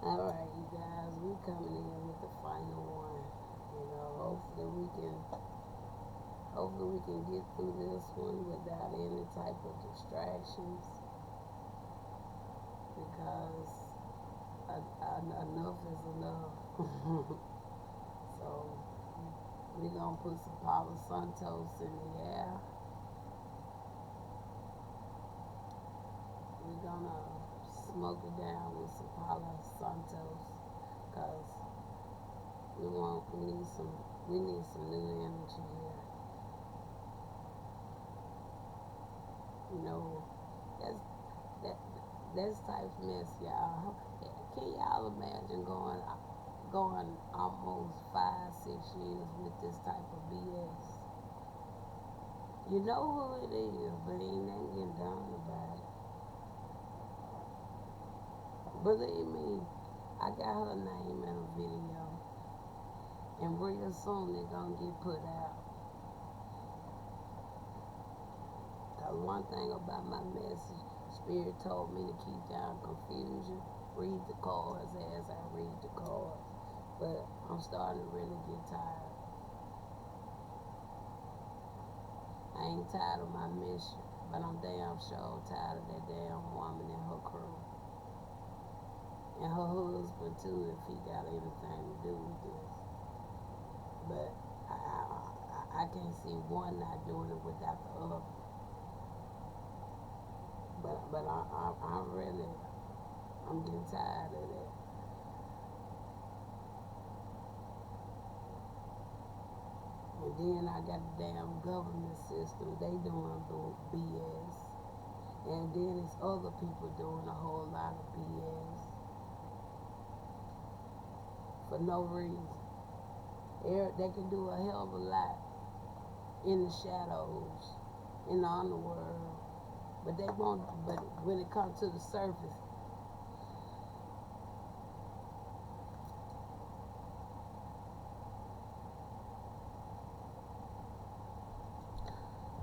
Alright, you guys, we coming in with the final one. Hopefully we can get through this one without any type of distractions because enough is enough. So we're gonna put some Palo Santos in the air. We're gonna smoke it down with some Palo Santos because we need some new energy here. You know, that's that that's type mess, y'all. Can y'all imagine going almost 5, 6 years with this type of BS? You know who it is, but ain't nothing getting done about it. Believe me, I got her name in a video, and real soon they're gonna get put out. Cause one thing about my message, Spirit told me to keep down confusion, read the cards as I read the cards. But I'm starting to really get tired. I ain't tired of my mission, but I'm damn sure tired of that damn woman and her crew. And her husband too, if he got anything to do with this. But I can't see one not doing it without the other. But I'm getting tired of that. And then I got the damn government system, they doing BS. And then it's other people doing a whole lot of BS for no reason. They can do a hell of a lot in the shadows, in the underworld, but they won't. But when it comes to the surface,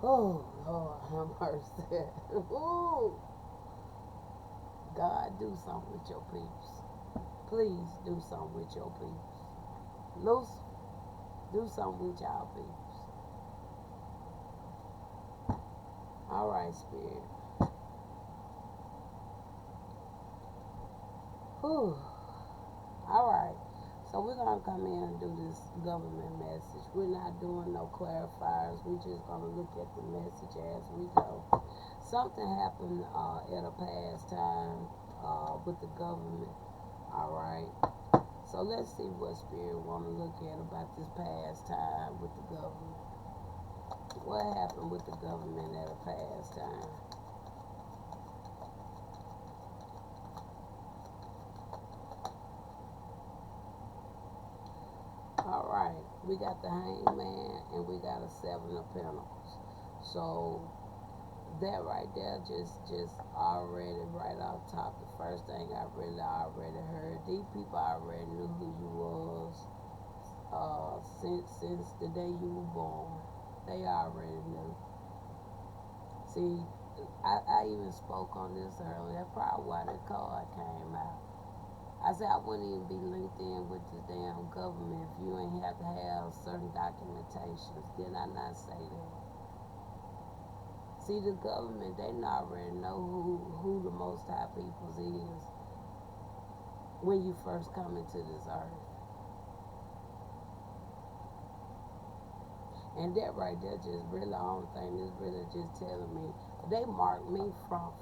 oh Lord, have mercy. Ooh, God, do something with your peeps. Please do something with your peeps. Lucifer, do something with y'all peeps. All right, Spirit. Whew. All right. So we're gonna come in and do this government message. We're not doing no clarifiers. We're just gonna look at the message as we go. Something happened at a past time with the government. All right. So let's see what Spirit want to look at about this past time with the government. What happened with the government at a past time? All right, we got the Hangman and we got a Seven of Pentacles. So that right there, just already right off top, the first thing I really already heard. These people already knew who you was since the day you were born. They already knew. See, I even spoke on this earlier. That's probably why that card came out. I said I wouldn't even be linked in with the damn government if you ain't have to have certain documentations. Did I not say that? See, the government, they already know who the Most High Peoples is when you first come into this earth. And that right there just really the only thing is really just telling me they marked me from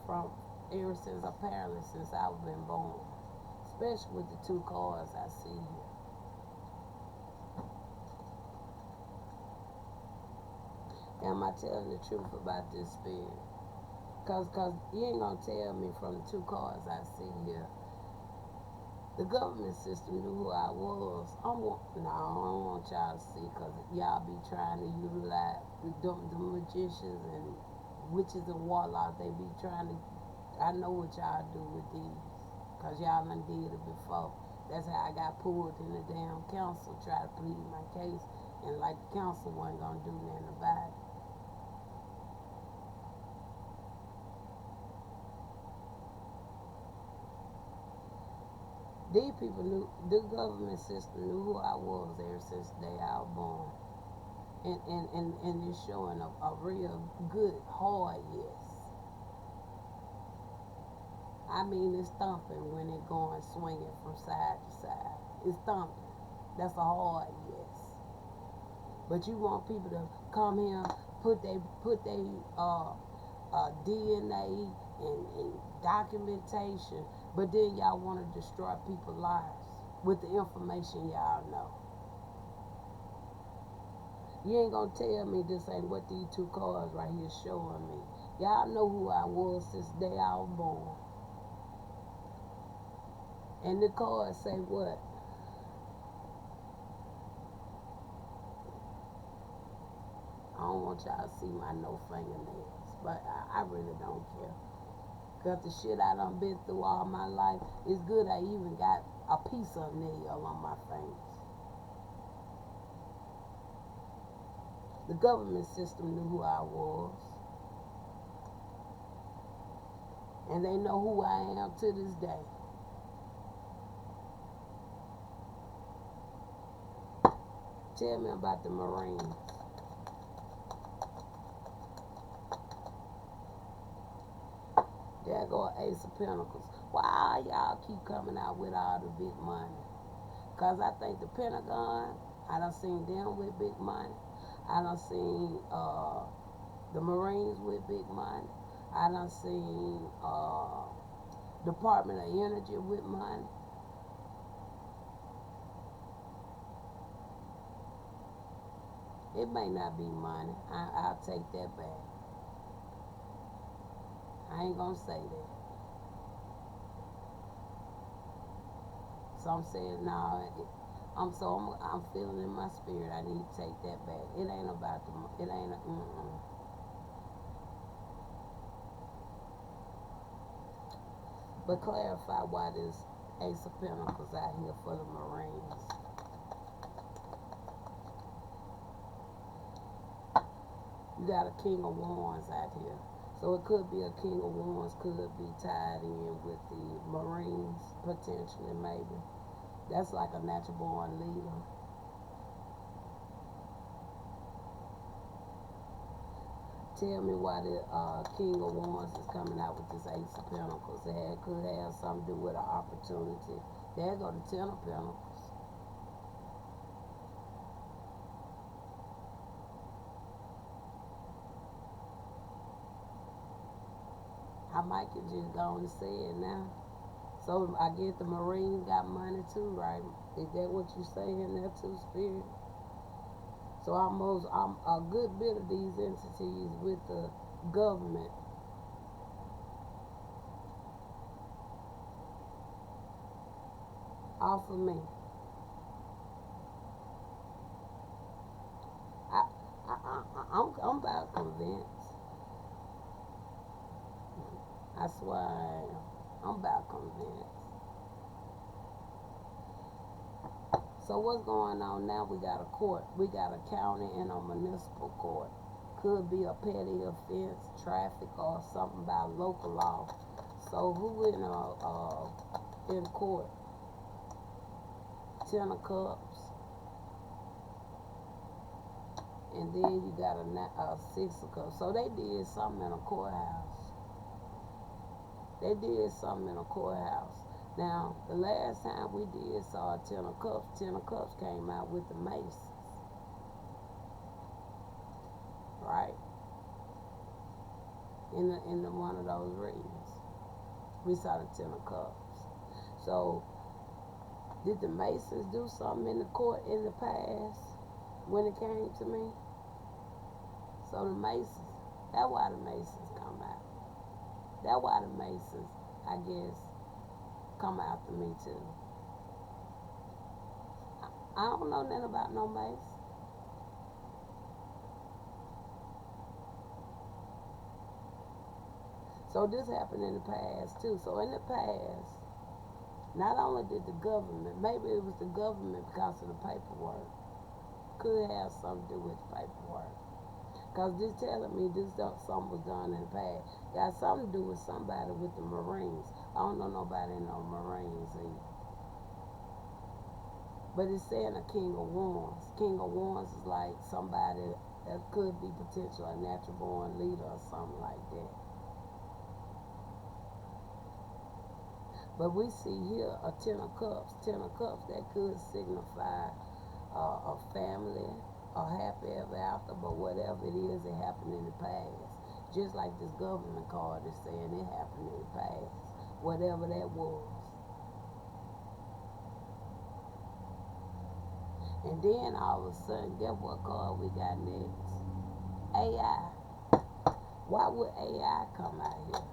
ever since apparently since I've been born. Especially with the two cards I see here. Am I telling the truth about this Spirit? Cause you ain't gonna tell me from the two cards I see here. The government system knew who I was. I don't want y'all to see, cause y'all be trying to utilize the magicians and witches and warlocks. They be trying to. I know what y'all do with these. Cause y'all done did it before. That's how I got pulled in the damn council, try to plead my case, and like the council wasn't gonna do nothing about it. These people knew, the government system knew who I was ever since the day I was born. And it's showing a real good, hard yes. I mean, it's thumping when it going swinging from side to side. It's thumping. That's a hard yes. But you want people to come here, put they DNA and documentation, but then y'all want to destroy people's lives with the information y'all know. You ain't gonna tell me this ain't what these two cards right here showing me. Y'all know who I was since the day I was born. And the cards say what? I don't want y'all to see my no fingernails, but I really don't care. Cause the shit I done been through all my life, it's good I even got a piece of nail on my fingers. The government system knew who I was. And they know who I am to this day. Tell me about the Marines. There go Ace of Pentacles. Why y'all keep coming out with all the big money? Because I think the Pentagon, I done seen them with big money. I done seen the Marines with big money. I done seen Department of Energy with money. It may not be money. I'll take that back. I ain't gonna say that. So I'm saying no. I'm feeling in my spirit. I need to take that back. It ain't about the. It ain't. But clarify why this Ace of Pentacles out here for the Marines. You got a King of Wands out here. So it could be a King of Wands, could be tied in with the Marines, potentially, maybe. That's like a natural born leader. Tell me why the King of Wands is coming out with this Ace of Pentacles. It could have something to do with an opportunity. There go the Ten of Pentacles. I might could just go and say it now. So I guess the Marines got money too, right? Is that what you saying there too, Spirit? So I'm a good bit of these entities with the government. Off of me. I'm about convinced. I swear I am. I'm about convinced. So what's going on now? We got a court. We got a county and a municipal court. Could be a petty offense, traffic, or something about local law. So who in court? Ten of Cups. And then you got a Six of Cups. So they did something in a courthouse. They did something in a courthouse. Now, the last time we did saw a Ten of Cups came out with the Masons. Right? In the one of those readings. We saw the Ten of Cups. So, did the Masons do something in the court in the past when it came to me? So the Masons, that's why the Masons come out. That's why the Masons, I guess, come after me too. I don't know nothing about no Mason. So this happened in the past too. So in the past, not only did the government, maybe it was the government because of the paperwork. Could have something to do with the paperwork. Because this telling me this something was done in the past. Got something to do with somebody with the Marines. I don't know nobody in no Marines either. But it's saying a king of wands. King of wands is like somebody that could be potential a natural born leader or something like that. But we see here a ten of cups. Ten of cups, that could signify a family, a happy ever after, but whatever it is, it happened in the past. Just like this government card is saying it happened in the past, whatever that was. And then all of a sudden, guess what card we got next? AI. Why would AI come out here?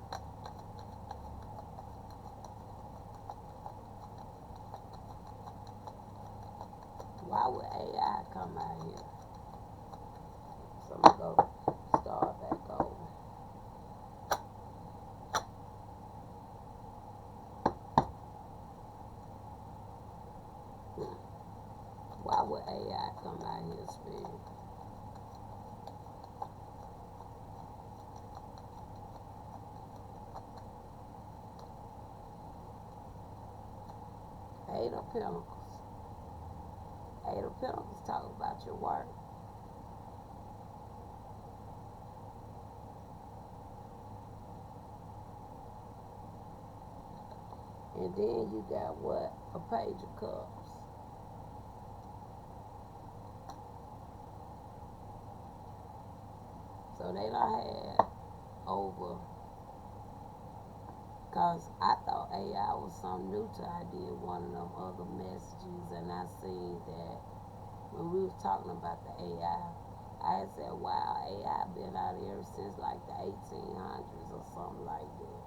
Why would AI come out here? So I'm going to go start back over. Why would AI come out here, Spirit? Eight of Pentacles. Eight of Pentacles talk about your work. And then you got what? A Page of Cups. So they done had over, because I thought AI was something new till I did one of them other messages, and I seen that when we was talking about the AI, I had said, wow, AI been out here since like the 1800s or something like that.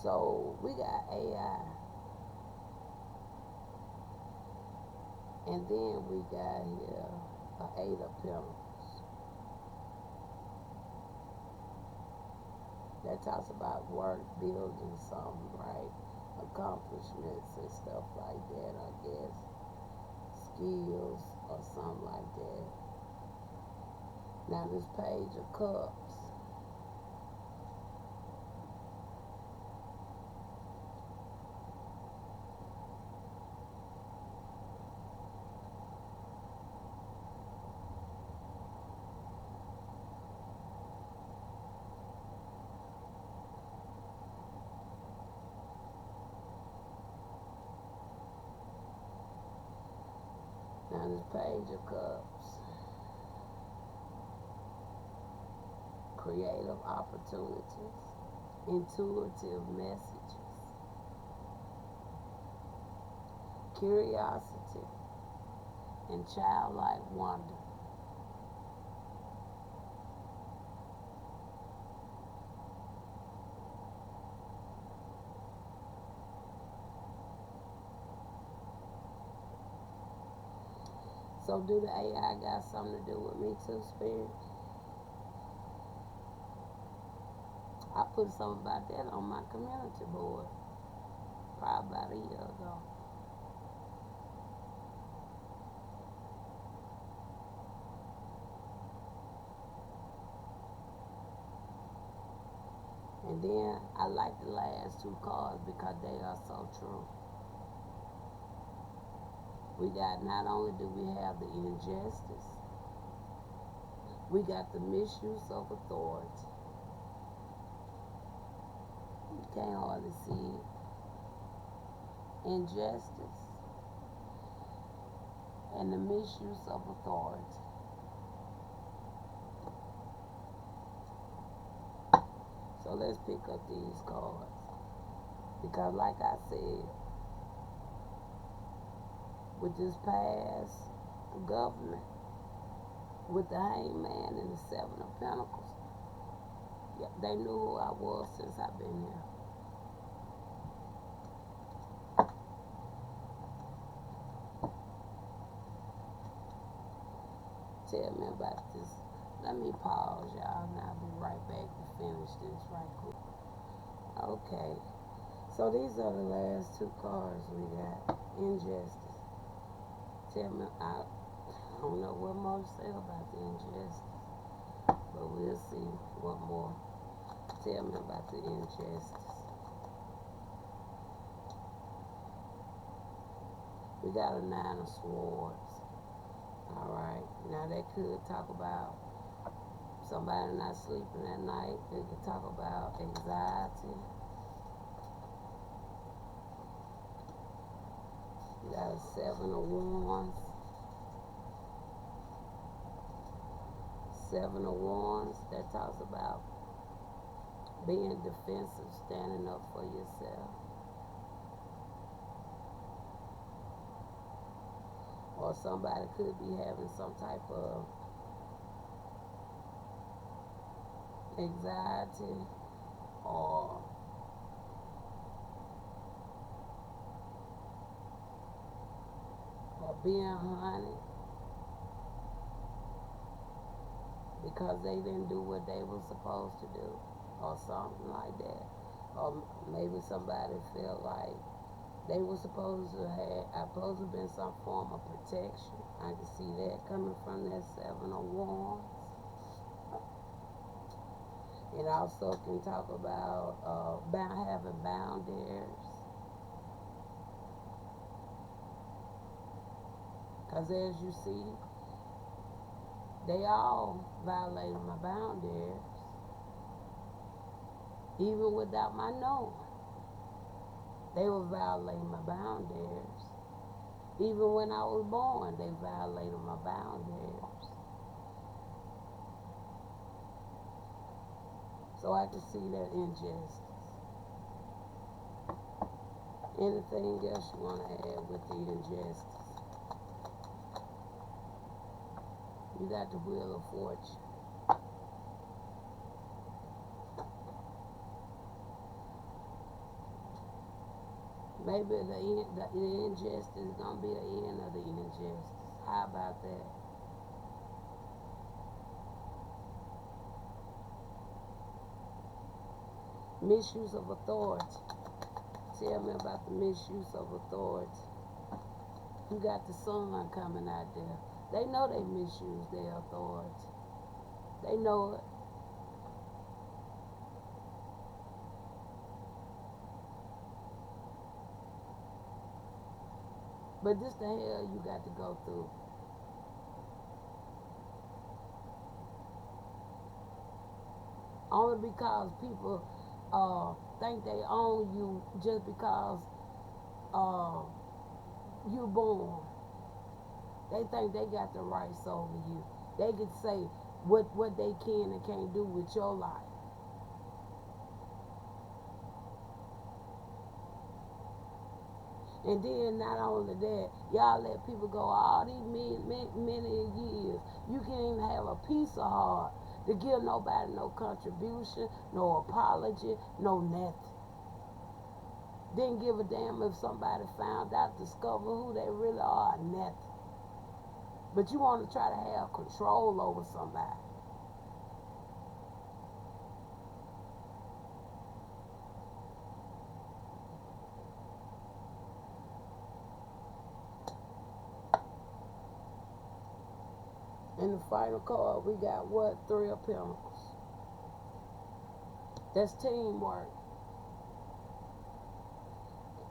So we got AI. And then we got here an Eight of Pentacles. That talks about work, building something, right? Accomplishments and stuff like that, I guess. Skills or something like that. Now this Page of Cups. Now this Page of Cups. Creative opportunities. Intuitive messages. Curiosity. And childlike wonder. So do the AI got something to do with me too, Spirit? I put something about that on my community board probably about a year ago. And then I like the last two cards because they are so true. We got, not only do we have the injustice, we got the misuse of authority. You can't hardly see it. Injustice and the misuse of authority. So let's pick up these cards. Because like I said, with this past government, with the Hangman and the Seven of Pentacles, yeah, they knew who I was since I've been here. Tell me about this. Let me pause, y'all, and I'll be right back to finish this right quick. Okay. So these are the last two cards we got. Injustice. Tell me, I don't know what more to say about the injustice. But we'll see what more. Tell me about the injustice. We got a 9 of swords. Alright. Now they could talk about somebody not sleeping at night. They could talk about anxiety. You got a 7 of wands. 7 of wands, that talks about being defensive, standing up for yourself. Or somebody could be having some type of anxiety or being hunted because they didn't do what they were supposed to do or something like that. Or maybe somebody felt like they were supposed to been some form of protection. I can see that coming from that 7 of wands. It also can talk about having boundaries. Because as you see, they all violated my boundaries, even without my knowing. They were violating my boundaries. Even when I was born, they violated my boundaries. So I can see that injustice. Anything else you want to add with the injustice? You got the Wheel of Fortune. Maybe the injustice is going to be the end of the injustice. How about that? Misuse of authority. Tell me about the misuse of authority. You got the sun coming out there. They know they misuse their authority. They know it. But this the hell you got to go through. Only because people think they own you just because you're born. They think they got the rights over you. They can say what they can and can't do with your life. And then not only that, y'all let people go all these many years. You can't even have a piece of heart to give nobody no contribution, no apology, no nothing. Didn't give a damn if somebody found out, discover who they really are, nothing. But you want to try to have control over somebody. In the final card, we got what? 3 of Pentacles. That's teamwork.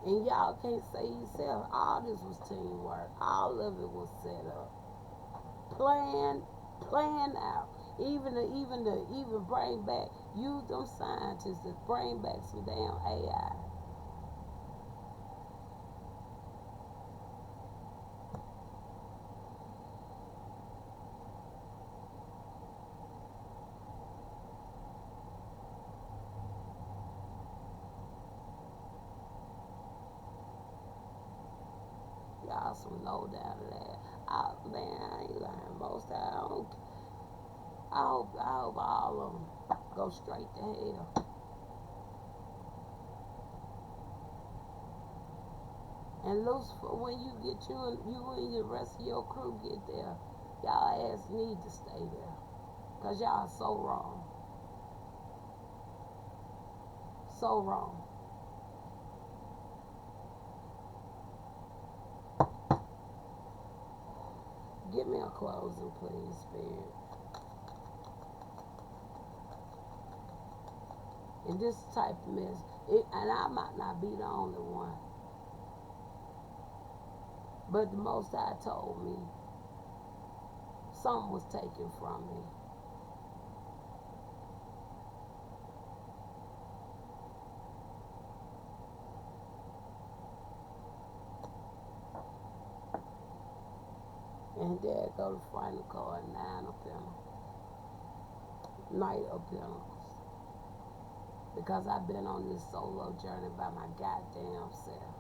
And y'all can't say yourself, all this was teamwork. All of it was set up. Planned out. Even bring back, use them scientists to bring back some damn AI. Y'all some low down to that. Man, I ain't lying. Most of I don't. I hope all of them go straight to hell. And Lucifer, when you and the rest of your crew get there, y'all ass need to stay there. Cause y'all so wrong. So wrong. Give me a closing, please, Spirit. And this type of mess, and I might not be the only one, but the Most High told me something was taken from me. And there go the final card, 9 of Pentacles, Knight of Pentacles. Because I've been on this solo journey by my goddamn self.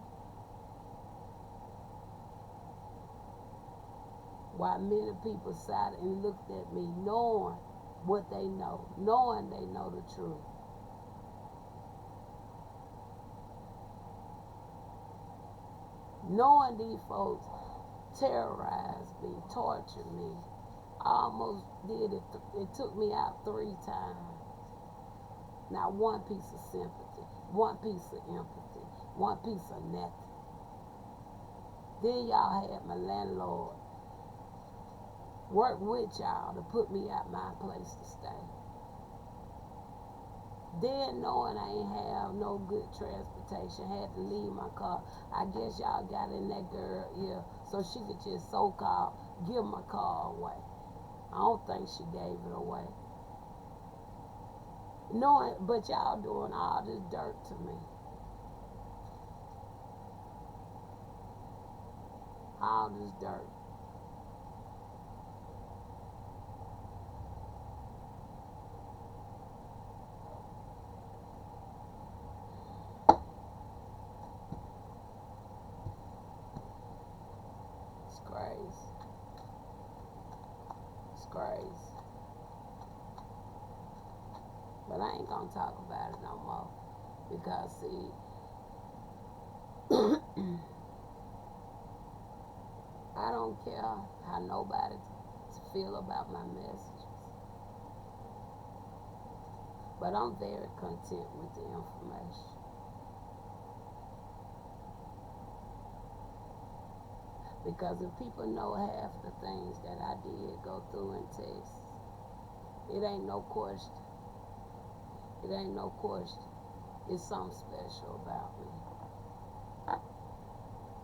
While many people sat and looked at me knowing what they know, knowing they know the truth. Knowing these folks terrorized me, tortured me. I almost did it. It took me out 3 times. Not one piece of sympathy, one piece of empathy, one piece of nothing. Then y'all had my landlord work with y'all to put me at my place to stay. Then knowing I ain't have no good transportation, had to leave my car. I guess y'all got in that girl ear so she could just so-called give my car away. I don't think she gave it away. Knowing, but y'all doing all this dirt to me. All this dirt. It's crazy. It's crazy. But I ain't gonna talk about it no more. Because see, I don't care how nobody feel about my messages. But I'm very content with the information. Because if people know half the things that I did go through in Texas, it ain't no question. It ain't no question. It's something special about me.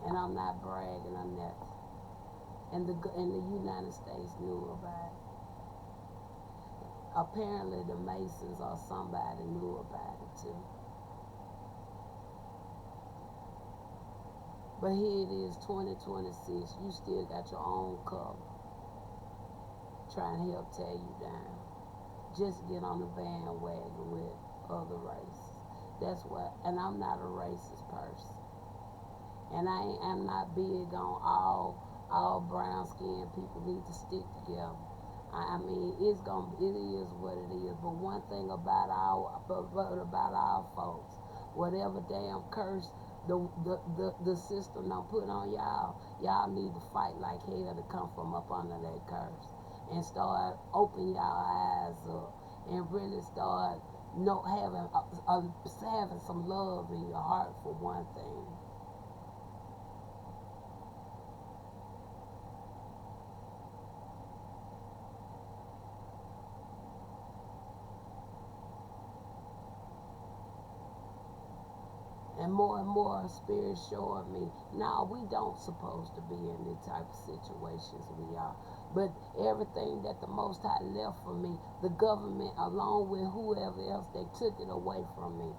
And I'm not bragging or nothing. And the United States knew about it. Apparently the Masons or somebody knew about it too. But here it is, 2026. You still got your own cover trying to help tear you down. Just get on the bandwagon with other races. That's what, and I'm not a racist person. And I'm not big on all brown skinned people need to stick together. I mean, it is what it is. But one thing about our folks, whatever damn curse the system done put on y'all need to fight like hell to come from up under that curse and start open y'all eyes up and really start having some love in your heart for one thing. And more spirit showing me, no, we don't supposed to be in the type of situations we are. But everything that the Most High left for me, the government, along with whoever else, they took it away from me.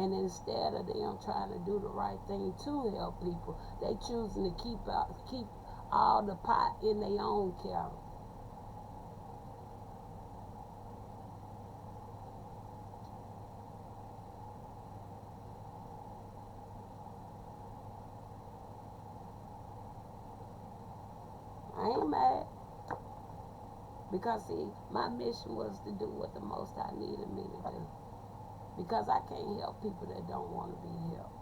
And instead of them trying to do the right thing to help people, they choosing to keep all the pot in their own kettle. I ain't mad. Because, see, my mission was to do what the Most High needed me to do. Because I can't help people that don't want to be helped.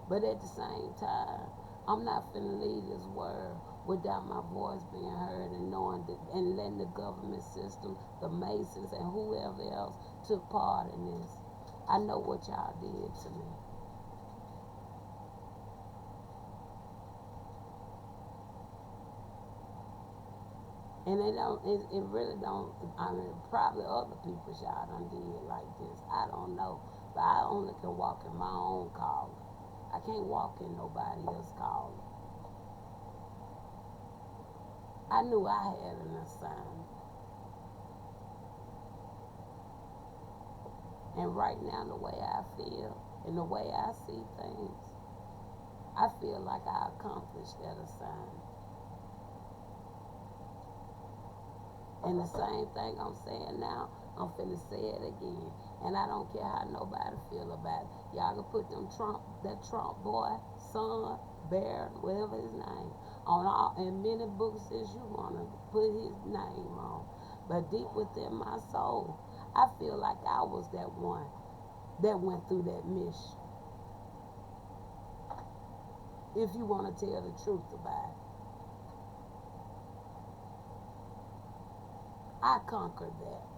But at the same time, I'm not finna leave this world without my voice being heard and knowing that, and letting the government system, the Masons, and whoever else took part in this. I know what y'all did to me. And it really don't, I mean, probably other people y'all done did like this. I don't know. But I only can walk in my own calling. I can't walk in nobody else's calling. I knew I had an assignment. And right now, the way I feel and the way I see things, I feel like I accomplished that assignment. And the same thing I'm saying now, I'm finna say it again. And I don't care how nobody feel about it. Y'all can put that Trump boy, son, Bear, whatever his name, on all in many books as you wanna put his name on. But deep within my soul, I feel like I was that one that went through that mission. If you wanna tell the truth about it. I conquered that.